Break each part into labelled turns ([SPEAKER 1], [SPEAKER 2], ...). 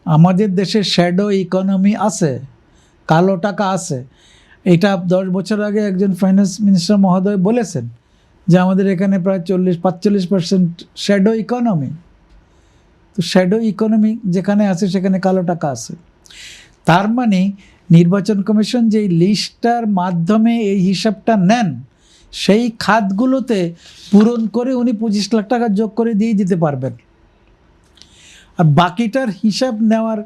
[SPEAKER 1] আমাদের দেশে shadow economy আছে, কালো টাকা আছে। এটা 10 বছর আগে একজন ফাইন্যান্স মিনিস্টার মহোদয় বলেছেন যে আমাদের এখানে প্রায় 40-45% শ্যাডো ইকোনমি। তো শ্যাডো ইকোনমি যেখানে আছে সেখানে কালো টাকা আছে। তার মানে নির্বাচন কমিশন যেই লিস্টটার মাধ্যমে এই হিসাবটা নেন, সেই খাতগুলোতে পূরণ করে উনি 25 লাখ টাকা যোগ করে দিয়ে দিতে পারবেন। আর বাকিটার হিসাব নেওয়ার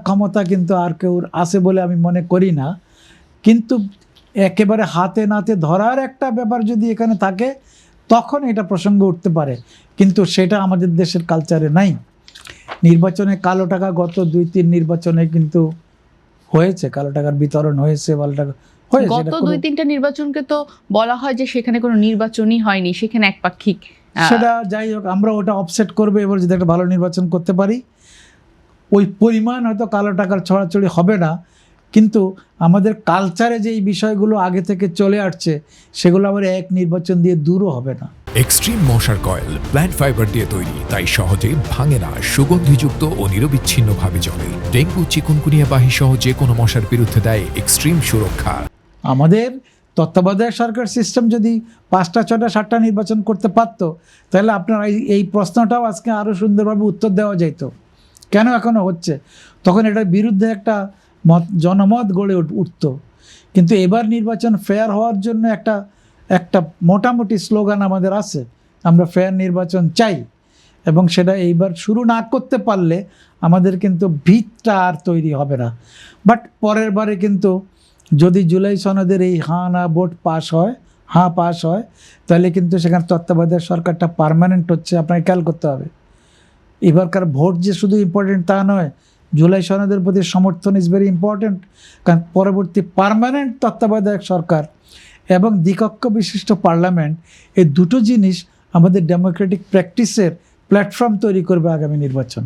[SPEAKER 1] ক্ষমতা কিন্তু আর কেউ আছে বলে আমি মনে করি না। কিন্তু একেবারে হাতে নাতে ধরার একটা ব্যাপার যদি এখানে থাকে তখন এটা প্রসঙ্গ উঠতে পারে, কিন্তু সেটা আমাদের দেশের কালচারে নাই। নির্বাচনে কালো টাকা গত 2-3 নির্বাচনে কিন্তু হয়েছে, কালো টাকার বিতরণ হয়েছে, কালো টাকা হয়েছে।
[SPEAKER 2] গত 2-3টা নির্বাচনকে তো বলা হয় যে সেখানে কোনো নির্বাচনই হয়নি, সেখানে একপাক্ষিক।
[SPEAKER 1] সেটা যাই হোক, আমরা ওটা অফসেট করবো। এবার যদি একটা ভালো নির্বাচন করতে পারি, ওই পরিমাণ হয়তো কালো টাকার ছড়াছড়ি হবে না, কিন্তু আমাদের কালচারে যে এই বিষয়গুলো আগে থেকে চলে আসছে সেগুলো আবার এক নির্বাচন দিয়ে দূরও হবে না।
[SPEAKER 3] এক্সট্রিম মশার কয়েল প্ল্যান্ট ফাইবার দিয়ে তৈরি, তাই সহজে ভাঙে না, সুগন্ধিযুক্ত ও নিরবিচ্ছিন্নভাবে জ্বলে। ডেঙ্গু, চিকুনগুনিয়া বাহি সহ যে কোনো মশার বিরুদ্ধে দেয় এক্সট্রিম সুরক্ষা।
[SPEAKER 1] আমাদের তত্ত্বাবধায়ক সরকার সিস্টেম যদি 5টা 6টা 7টা নির্বাচন করতে পারতো, তাহলে আপনার এই প্রশ্নটাও আজকে আরও সুন্দরভাবে উত্তর দেওয়া যেত। কেন এখনও হচ্ছে? তখন এটার বিরুদ্ধে একটা জনমত গড়ে উঠত। কিন্তু এবার নির্বাচন ফেয়ার হওয়ার জন্য একটা মোটামুটি স্লোগান আমাদের আছে, আমরা ফেয়ার নির্বাচন চাই। এবং সেটা এইবার শুরু না করতে পারলে আমাদের কিন্তু ভিতটা আর তৈরি হবে না। বাট পরের বারে কিন্তু যদি জুলাই সনদের এই ভোট পাস হয়, তাহলে কিন্তু সেখানে তত্ত্বাবধায়ক সরকারটা পার্মানেন্ট হচ্ছে। আপনাকে খেয়াল করতে হবে, এবারকার ভোট যে শুধু ইম্পর্টেন্ট তা নয়, জুলাই সনদের প্রতি সমর্থন ইজ ভেরি ইম্পর্টেন্ট। কারণ পরবর্তী পার্মানেন্ট তত্ত্বাবধায়ক সরকার এবং দ্বিকক্ষ বিশিষ্ট পার্লামেন্ট, এই দুটো জিনিস আমাদের ডেমোক্রেটিক প্র্যাকটিসের প্ল্যাটফর্ম তৈরি করবে আগামী নির্বাচন।